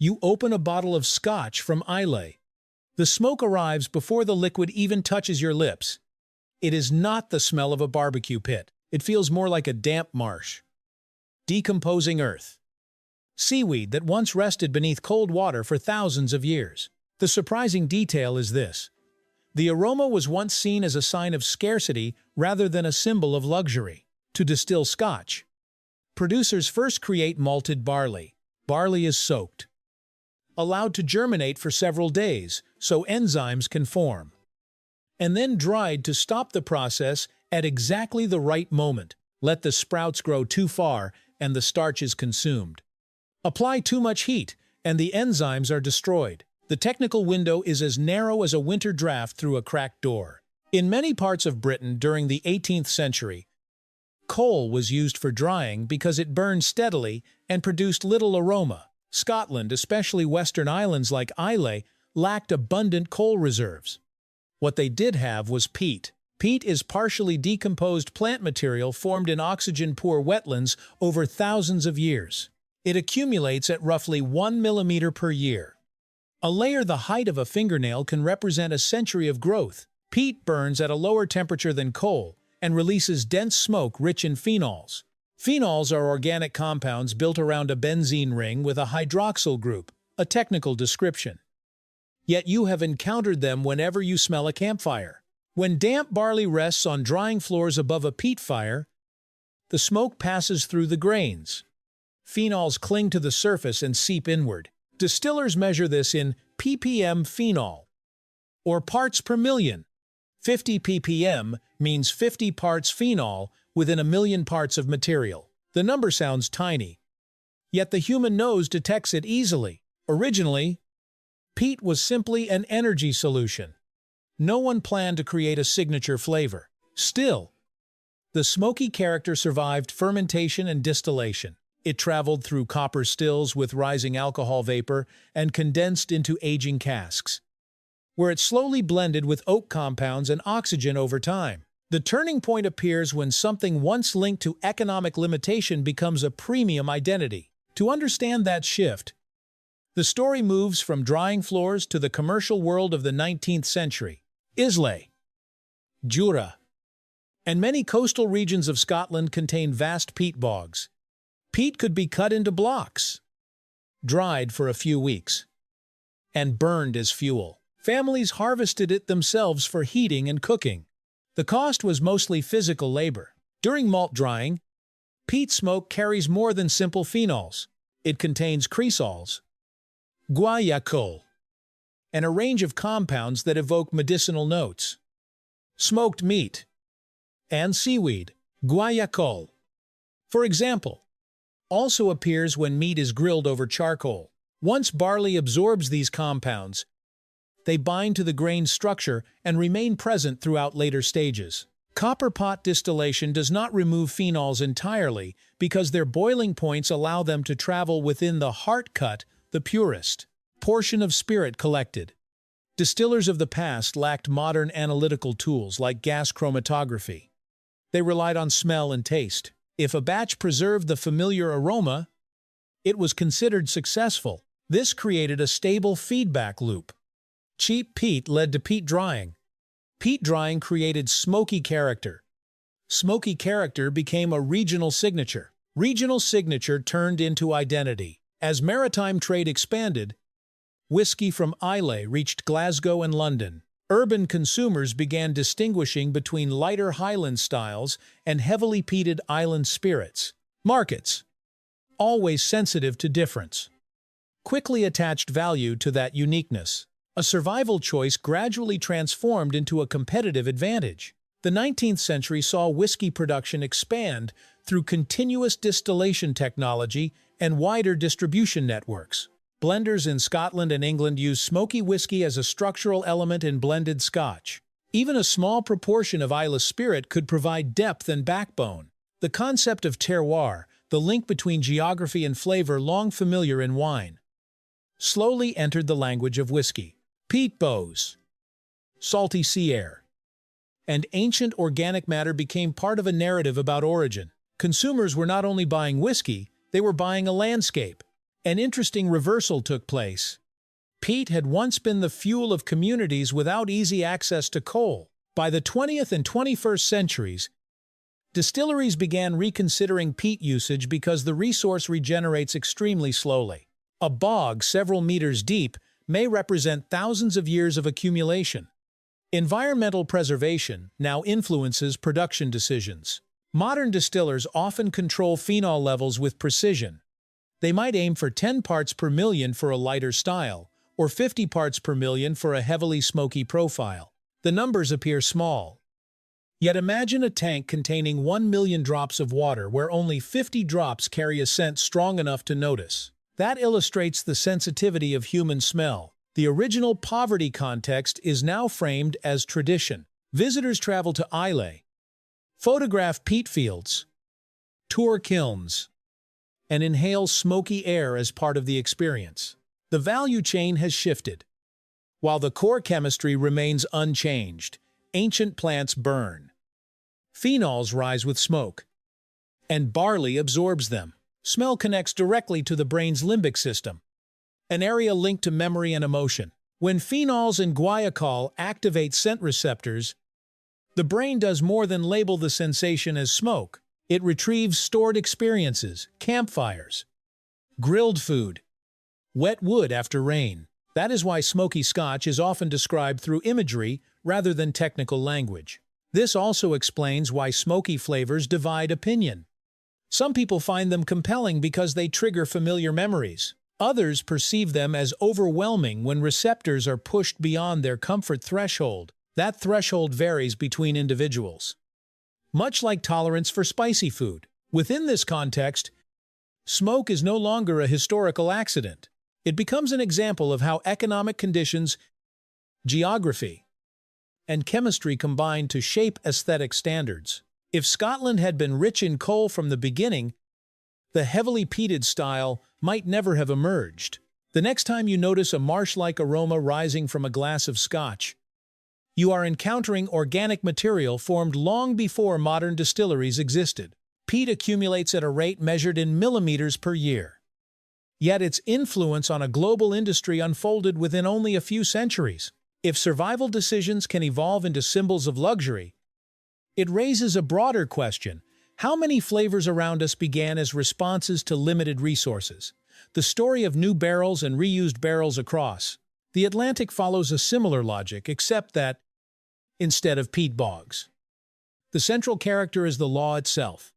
You open a bottle of Scotch from Islay. The smoke arrives before the liquid even touches your lips. It is not the smell of a barbecue pit. It feels more like a damp marsh. Decomposing earth. Seaweed that once rested beneath cold water for thousands of years. The surprising detail is this. The aroma was once seen as a sign of scarcity rather than a symbol of luxury. To distill Scotch, producers first create malted barley. Barley is soaked, allowed to germinate for several days so enzymes can form, and then dried to stop the process at exactly the right moment. Let the sprouts grow too far and the starch is consumed. Apply too much heat and the enzymes are destroyed. The technical window is as narrow as a winter draft through a cracked door. In many parts of Britain during the 18th century, coal was used for drying because it burned steadily and produced little aroma. Scotland, especially western islands like Islay, lacked abundant coal reserves. What they did have was peat. Peat is partially decomposed plant material formed in oxygen-poor wetlands over thousands of years. It accumulates at roughly 1 millimeter per year. A layer the height of a fingernail can represent a century of growth. Peat burns at a lower temperature than coal and releases dense smoke rich in phenols. Phenols are organic compounds built around a benzene ring with a hydroxyl group, a technical description. Yet you have encountered them whenever you smell a campfire. When damp barley rests on drying floors above a peat fire, the smoke passes through the grains. Phenols cling to the surface and seep inward. Distillers measure this in ppm phenol, or parts per million. 50 ppm means 50 parts phenol within a million parts of material. The number sounds tiny, yet the human nose detects it easily. Originally, peat was simply an energy solution. No one planned to create a signature flavor. Still, the smoky character survived fermentation and distillation. It traveled through copper stills with rising alcohol vapor and condensed into aging casks, where it slowly blended with oak compounds and oxygen over time. The turning point appears when something once linked to economic limitation becomes a premium identity. To understand that shift, the story moves from drying floors to the commercial world of the 19th century. Islay, Jura, and many coastal regions of Scotland contain vast peat bogs. Peat could be cut into blocks, dried for a few weeks, and burned as fuel. Families harvested it themselves for heating and cooking. The cost was mostly physical labor. During malt drying, peat smoke carries more than simple phenols. It contains cresols, guaiacol, and a range of compounds that evoke medicinal notes. Smoked meat and seaweed, guaiacol, for example, also appears when meat is grilled over charcoal. Once barley absorbs these compounds, they bind to the grain's structure and remain present throughout later stages. Copper pot distillation does not remove phenols entirely because their boiling points allow them to travel within the heart cut, the purest portion of spirit collected. Distillers of the past lacked modern analytical tools like gas chromatography. They relied on smell and taste. If a batch preserved the familiar aroma, it was considered successful. This created a stable feedback loop. Cheap peat led to peat drying. Peat drying created smoky character. Smoky character became a regional signature. Regional signature turned into identity. As maritime trade expanded, whiskey from Islay reached Glasgow and London. Urban consumers began distinguishing between lighter Highland styles and heavily peated island spirits. Markets, always sensitive to difference, quickly attached value to that uniqueness. A survival choice gradually transformed into a competitive advantage. The 19th century saw whiskey production expand through continuous distillation technology and wider distribution networks. Blenders in Scotland and England use smoky whiskey as a structural element in blended Scotch. Even a small proportion of Islay spirit could provide depth and backbone. The concept of terroir, the link between geography and flavor long familiar in wine, slowly entered the language of whiskey. Peat bows, salty sea air, and ancient organic matter became part of a narrative about origin. Consumers were not only buying whiskey, they were buying a landscape. An interesting reversal took place. Peat had once been the fuel of communities without easy access to coal. By the 20th and 21st centuries, distilleries began reconsidering peat usage because the resource regenerates extremely slowly. A bog several meters deep may represent thousands of years of accumulation. Environmental preservation now influences production decisions. Modern distillers often control phenol levels with precision. They might aim for 10 parts per million for a lighter style, or 50 parts per million for a heavily smoky profile. The numbers appear small. Yet imagine a tank containing 1 million drops of water where only 50 drops carry a scent strong enough to notice. That illustrates the sensitivity of human smell. The original poverty context is now framed as tradition. Visitors travel to Islay, photograph peat fields, tour kilns, and inhale smoky air as part of the experience. The value chain has shifted. While the core chemistry remains unchanged, ancient plants burn. Phenols rise with smoke, and barley absorbs them. Smell connects directly to the brain's limbic system, an area linked to memory and emotion. When phenols and guaiacol activate scent receptors, the brain does more than label the sensation as smoke. It retrieves stored experiences, campfires, grilled food, wet wood after rain. That is why smoky Scotch is often described through imagery rather than technical language. This also explains why smoky flavors divide opinion. Some people find them compelling because they trigger familiar memories. Others perceive them as overwhelming when receptors are pushed beyond their comfort threshold. That threshold varies between individuals. Much like tolerance for spicy food. Within this context, smoke is no longer a historical accident. It becomes an example of how economic conditions, geography, and chemistry combine to shape aesthetic standards. If Scotland had been rich in coal from the beginning, the heavily peated style might never have emerged. The next time you notice a marsh-like aroma rising from a glass of Scotch, you are encountering organic material formed long before modern distilleries existed. Peat accumulates at a rate measured in millimeters per year. Yet its influence on a global industry unfolded within only a few centuries. If survival decisions can evolve into symbols of luxury, it raises a broader question. How many flavors around us began as responses to limited resources? The story of new barrels and reused barrels across the Atlantic follows a similar logic, except that, instead of peat bogs, the central character is the law itself.